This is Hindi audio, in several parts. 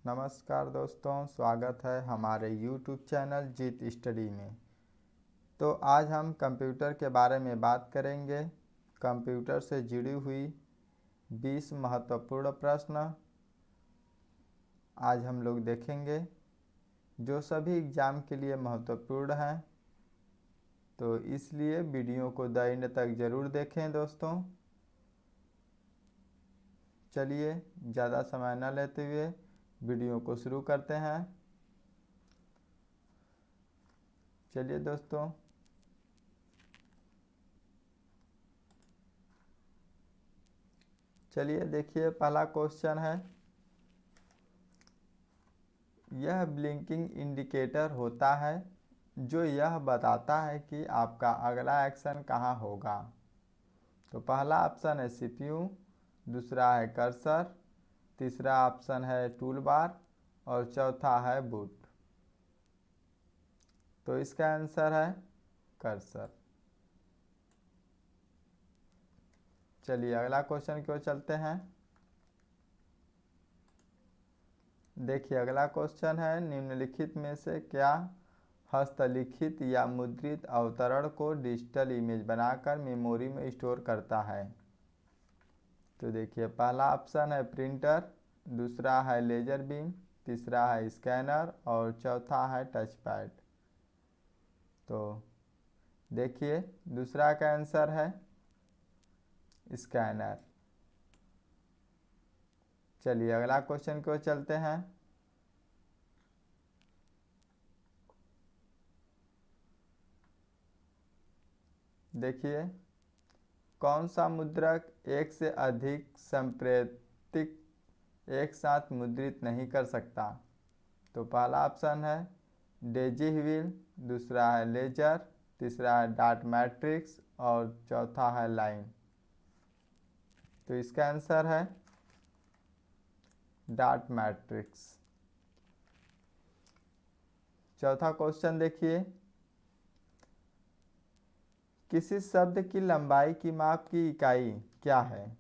नमस्कार दोस्तों, स्वागत है हमारे YouTube चैनल जीत स्टडी में। तो आज हम कंप्यूटर के बारे में बात करेंगे। कंप्यूटर से जुड़ी हुई 20 महत्वपूर्ण प्रश्न आज हम लोग देखेंगे, जो सभी एग्ज़ाम के लिए महत्वपूर्ण हैं। तो इसलिए वीडियो को द एंड तक ज़रूर देखें दोस्तों। चलिए ज़्यादा समय न लेते हुए वीडियो को शुरू करते हैं। चलिए दोस्तों, देखिए पहला क्वेश्चन है, यह ब्लिंकिंग इंडिकेटर होता है जो यह बताता है कि आपका अगला एक्शन कहाँ होगा। तो पहला ऑप्शन है CPU, दूसरा है कर्सर, तीसरा ऑप्शन है टूल बार और चौथा है बूट। तो इसका आंसर है कर्सर। चलिए अगला क्वेश्चन की ओर चलते हैं। देखिए अगला क्वेश्चन है, निम्नलिखित में से क्या हस्तलिखित या मुद्रित अवतरण को डिजिटल इमेज बनाकर मेमोरी में स्टोर करता है। तो देखिए पहला ऑप्शन है प्रिंटर, दूसरा है लेजर बीम, तीसरा है स्कैनर और चौथा है टच पैड। तो देखिए दूसरा का आंसर है स्कैनर। चलिए अगला क्वेश्चन की ओर चलते हैं। देखिए कौन सा मुद्रक एक से अधिक संप्रेतिक एक साथ मुद्रित नहीं कर सकता। तो पहला ऑप्शन है डेजी व्हील, दूसरा है लेजर, तीसरा है डॉट मैट्रिक्स और चौथा है लाइन। तो इसका आंसर है डॉट मैट्रिक्स। चौथा क्वेश्चन देखिए, किसी शब्द की लंबाई की माप की इकाई क्या है।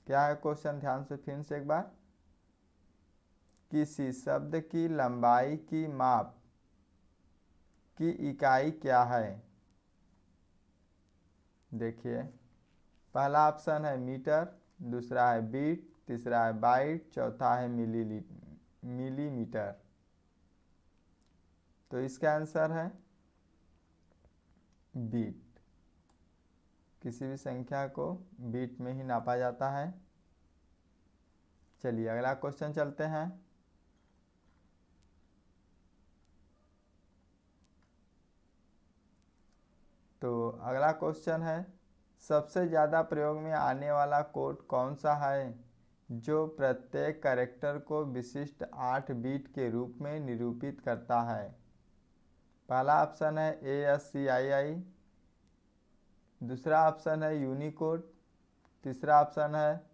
क्या है क्वेश्चन, ध्यान से फिर से एक बार। किसी शब्द की लंबाई की माप की इकाई क्या है। देखिए पहला ऑप्शन है मीटर, दूसरा है बीट, तीसरा है बाइट, चौथा है मिलीमीटर। तो इसका आंसर है बीट। किसी भी संख्या को बीट में ही नापा जाता है। चलिए अगला क्वेश्चन चलते हैं। तो अगला क्वेश्चन है, सबसे ज़्यादा प्रयोग में आने वाला कोड कौन सा है जो प्रत्येक कैरेक्टर को विशिष्ट 8 बीट के रूप में निरूपित करता है। पहला ऑप्शन है ASCII, दूसरा ऑप्शन है यूनिकोड, तीसरा ऑप्शन है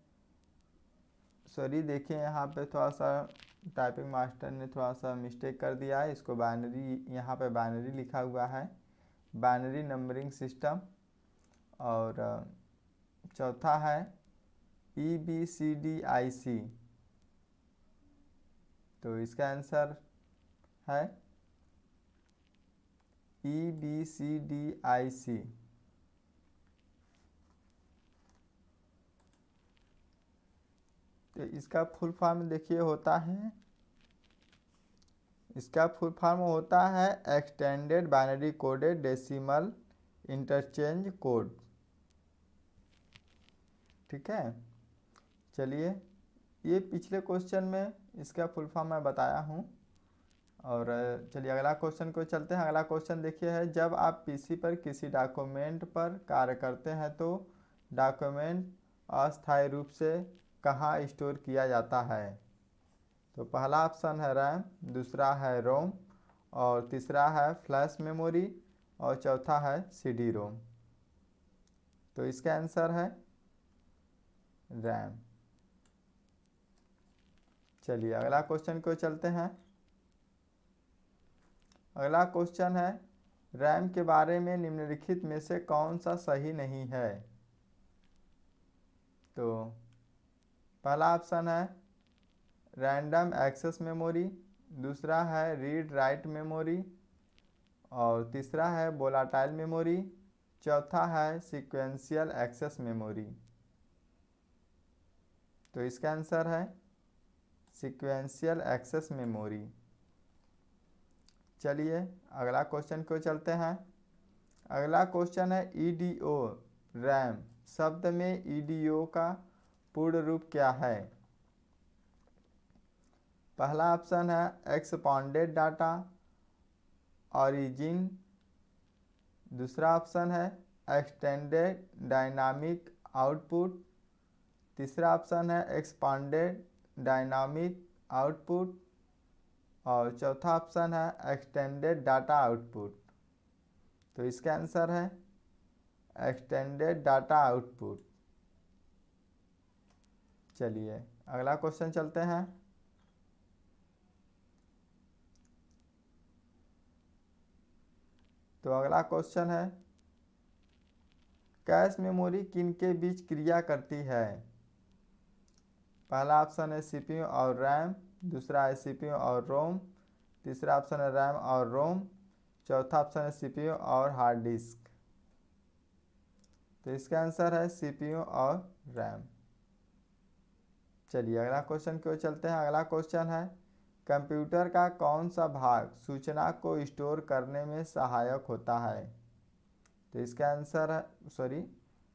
देखिए यहाँ पे थोड़ा सा टाइपिंग मास्टर ने थोड़ा सा मिस्टेक कर दिया है, इसको बाइनरी, यहाँ पे बाइनरी लिखा हुआ है, बाइनरी नंबरिंग सिस्टम। और चौथा है EBCDIC। तो इसका आंसर है EBCDIC। तो इसका फुल फॉर्म देखिए होता है, extended binary coded decimal interchange code. ठीक है। चलिए ये पिछले क्वेश्चन में इसका फुल फॉर्म मैं बताया हूँ। और चलिए अगला क्वेश्चन को चलते हैं। अगला क्वेश्चन देखिए है, जब आप PC पर किसी डॉक्यूमेंट पर कार्य करते हैं तो डॉक्यूमेंट अस्थायी रूप से कहाँ स्टोर किया जाता है। तो पहला ऑप्शन है रैम, दूसरा है रोम और तीसरा है फ्लैश मेमोरी और चौथा है CD रोम। तो इसका आंसर है रैम। चलिए अगला क्वेश्चन को चलते हैं। अगला क्वेश्चन है, रैम के बारे में निम्नलिखित में से कौन सा सही नहीं है। तो पहला ऑप्शन है रैंडम एक्सेस मेमोरी, दूसरा है रीड राइट मेमोरी, और तीसरा है वोलाटाइल मेमोरी, चौथा है सीक्वेंशियल एक्सेस मेमोरी। तो इसका आंसर है सीक्वेंशियल एक्सेस मेमोरी। चलिए अगला क्वेश्चन को चलते हैं। अगला क्वेश्चन है ईडीओ रैम शब्द में ईडीओ का पूर्ण रूप क्या है? पहला ऑप्शन है एक्सपांडेड डाटा ओरिजिन, दूसरा ऑप्शन है एक्सटेंडेड डायनामिक आउटपुट, तीसरा ऑप्शन है एक्सपांडेड डायनामिक आउटपुट, और चौथा ऑप्शन है एक्सटेंडेड डाटा आउटपुट। तो इसका आंसर है एक्सटेंडेड डाटा आउटपुट। चलिए अगला क्वेश्चन चलते हैं। तो अगला क्वेश्चन है कैश मेमोरी किन के बीच क्रिया करती है? पहला ऑप्शन है सीपीयू और रैम, दूसरा है सीपीयू और रोम, तीसरा ऑप्शन है रैम और रोम, चौथा ऑप्शन है सीपीयू और हार्ड डिस्क। तो इसका आंसर है सीपीयू और रैम। चलिए अगला क्वेश्चन की ओर चलते हैं। अगला क्वेश्चन है कंप्यूटर का कौन सा भाग सूचना को स्टोर करने में सहायक होता है? तो इसका आंसर है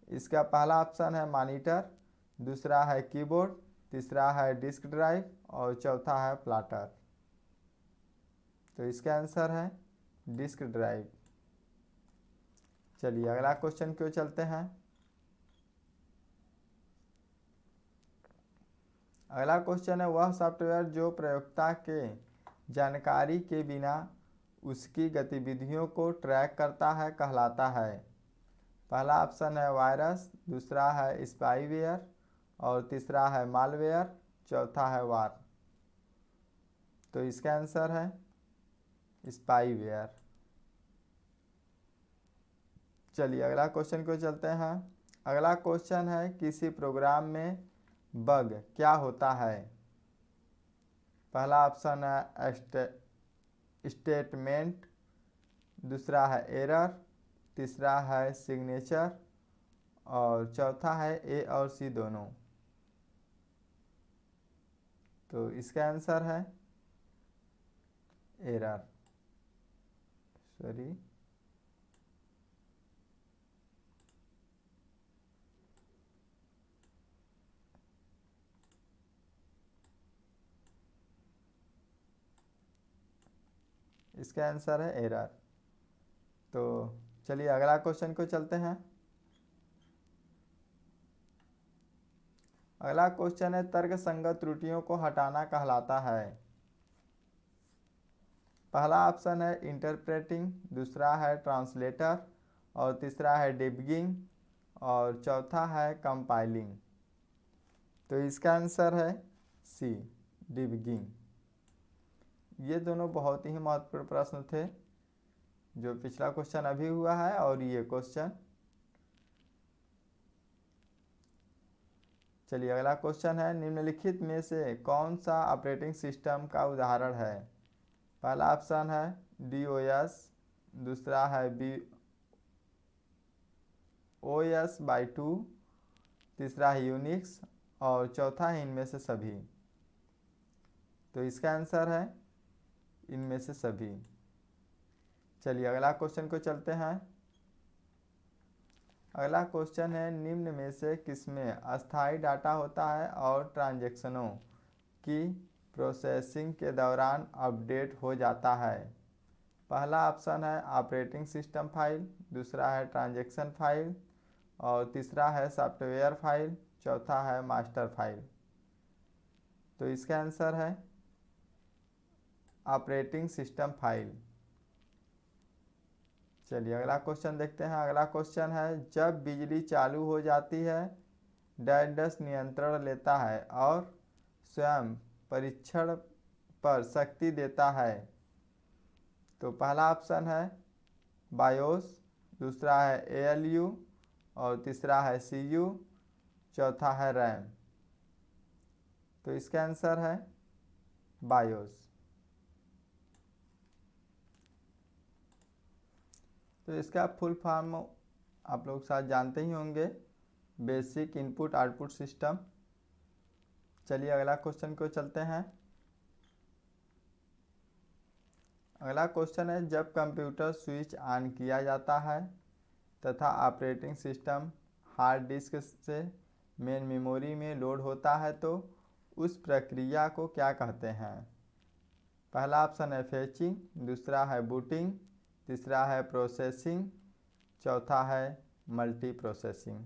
इसका पहला ऑप्शन है मॉनिटर, दूसरा है कीबोर्ड, तीसरा है डिस्क ड्राइव और चौथा है प्लाटर। तो इसका आंसर है डिस्क ड्राइव। चलिए अगला क्वेश्चन की ओर चलते हैं। अगला क्वेश्चन है वह सॉफ्टवेयर जो प्रयोक्ता के जानकारी के बिना उसकी गतिविधियों को ट्रैक करता है कहलाता है? पहला ऑप्शन है वायरस, दूसरा है स्पाईवेयर और तीसरा है मालवेयर, चौथा है वार। तो इसका आंसर है स्पाईवेयर। चलिए अगला क्वेश्चन को चलते हैं। अगला क्वेश्चन है किसी प्रोग्राम में बग क्या होता है? पहला ऑप्शन है स्टेटमेंट, दूसरा है एरर, तीसरा है सिग्नेचर और चौथा है ए और सी दोनों। तो इसका आंसर है एरर। इसका आंसर है एरर। तो चलिए अगला क्वेश्चन को चलते हैं। अगला क्वेश्चन है तर्कसंगत त्रुटियों को हटाना कहलाता है? पहला ऑप्शन है इंटरप्रेटिंग, दूसरा है ट्रांसलेटर और तीसरा है डिबगिंग और चौथा है कंपाइलिंग। तो इसका आंसर है सी डिबगिंग। ये दोनों बहुत ही महत्वपूर्ण प्रश्न थे, जो पिछला क्वेश्चन अभी हुआ है और ये क्वेश्चन। चलिए अगला क्वेश्चन है निम्नलिखित में से कौन सा ऑपरेटिंग सिस्टम का उदाहरण है? पहला ऑप्शन है DOS, दूसरा है OS/2, तीसरा है यूनिक्स और चौथा है इनमें से सभी। तो इसका आंसर है इनमें से सभी। चलिए अगला क्वेश्चन को चलते हैं। अगला क्वेश्चन है निम्न में से किसमें अस्थायी डाटा होता है और ट्रांजैक्शनों की प्रोसेसिंग के दौरान अपडेट हो जाता है? पहला ऑप्शन है ऑपरेटिंग सिस्टम फाइल, दूसरा है ट्रांजैक्शन फाइल और तीसरा है सॉफ्टवेयर फाइल, चौथा है मास्टर फाइल। तो इसका आंसर है ऑपरेटिंग सिस्टम फाइल। चलिए अगला क्वेश्चन देखते हैं। अगला क्वेश्चन है जब बिजली चालू हो जाती है डैश नियंत्रण लेता है और स्वयं परीक्षण पर शक्ति देता है। तो पहला ऑप्शन है बायोस, दूसरा है ALU और तीसरा है CU, चौथा है रैम। तो इसका आंसर है बायोस। तो इसका फुल फॉर्म आप लोग शायद जानते ही होंगे, बेसिक इनपुट आउटपुट सिस्टम। चलिए अगला क्वेश्चन को चलते हैं। अगला क्वेश्चन है, जब कंप्यूटर स्विच ऑन किया जाता है तथा ऑपरेटिंग सिस्टम हार्ड डिस्क से मेन मेमोरी में लोड होता है तो उस प्रक्रिया को क्या कहते हैं? पहला ऑप्शन है फेचिंग, दूसरा है बूटिंग, तीसरा है प्रोसेसिंग, चौथा है मल्टी प्रोसेसिंग।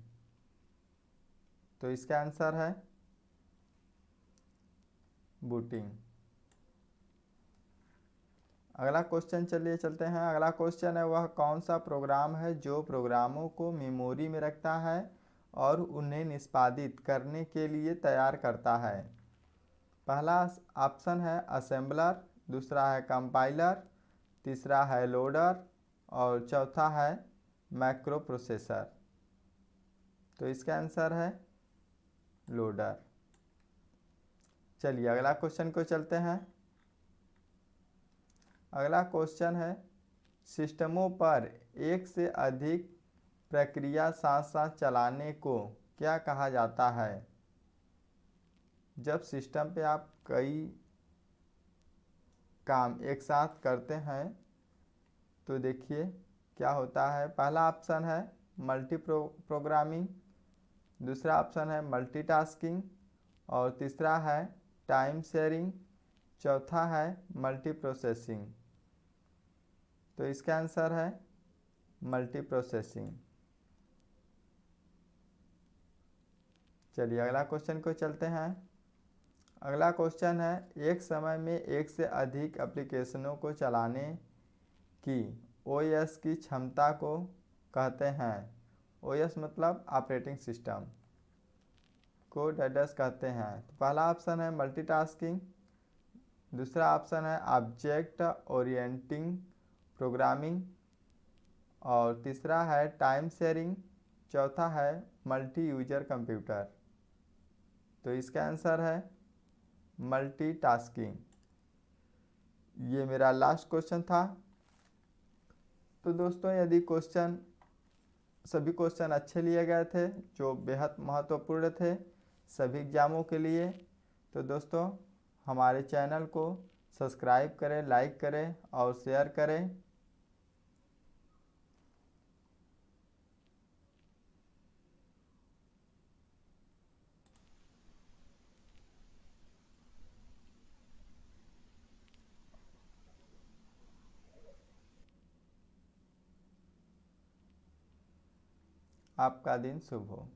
तो इसका आंसर है बूटिंग। अगला क्वेश्चन चलिए चलते हैं। अगला क्वेश्चन है, वह कौन सा प्रोग्राम है जो प्रोग्रामों को मेमोरी में रखता है और उन्हें निष्पादित करने के लिए तैयार करता है? पहला ऑप्शन है असेंबलर, दूसरा है कंपाइलर, तीसरा है लोडर और चौथा है मैक्रो प्रोसेसर। तो इसका आंसर है लोडर। चलिए अगला क्वेश्चन को चलते हैं। अगला क्वेश्चन है, सिस्टमों पर एक से अधिक प्रक्रिया साथ साथ चलाने को क्या कहा जाता है? जब सिस्टम पे आप कई काम एक साथ करते हैं तो देखिए क्या होता है। पहला ऑप्शन है मल्टी प्रोग्रामिंग, दूसरा ऑप्शन है मल्टीटास्किंग और तीसरा है टाइम शेयरिंग, चौथा है मल्टी प्रोसेसिंग। तो इसका आंसर है मल्टी प्रोसेसिंग। चलिए अगला क्वेश्चन को चलते हैं। अगला क्वेश्चन है, एक समय में एक से अधिक एप्लीकेशनों को चलाने की ओएस की क्षमता को कहते हैं? ओएस मतलब ऑपरेटिंग सिस्टम को डेडस कहते हैं। तो पहला ऑप्शन है मल्टीटास्किंग, दूसरा ऑप्शन है ऑब्जेक्ट ओरिएंटिंग प्रोग्रामिंग और तीसरा है टाइम शेयरिंग, चौथा है मल्टी यूजर कंप्यूटर। तो इसका आंसर है मल्टीटास्किंग। ये मेरा लास्ट क्वेश्चन था। तो दोस्तों यदि सभी क्वेश्चन अच्छे लिए गए थे जो बेहद महत्वपूर्ण थे सभी एग्जामों के लिए, तो दोस्तों हमारे चैनल को सब्सक्राइब करें, लाइक करें और शेयर करें। आपका दिन शुभ हो।